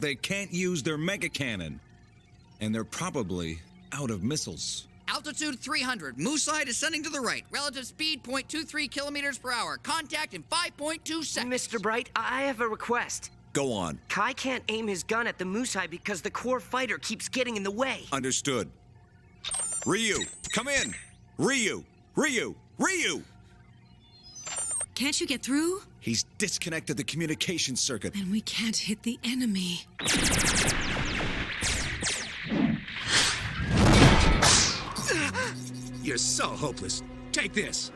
They can't use their mega cannon. And they're probably out of missiles. Altitude 300. Musai descending to the right. Relative speed 0.23 kilometers per hour. Contact in 5.2 seconds. Mr. Bright, I have a request. Go on. Kai can't aim his gun at the Musai because the core fighter keeps getting in the way. Understood. Ryu, come in! Ryu! Ryu! Ryu! Can't you get through? He's disconnected the communication circuit. Then we can't hit the enemy. You're so hopeless. Take this.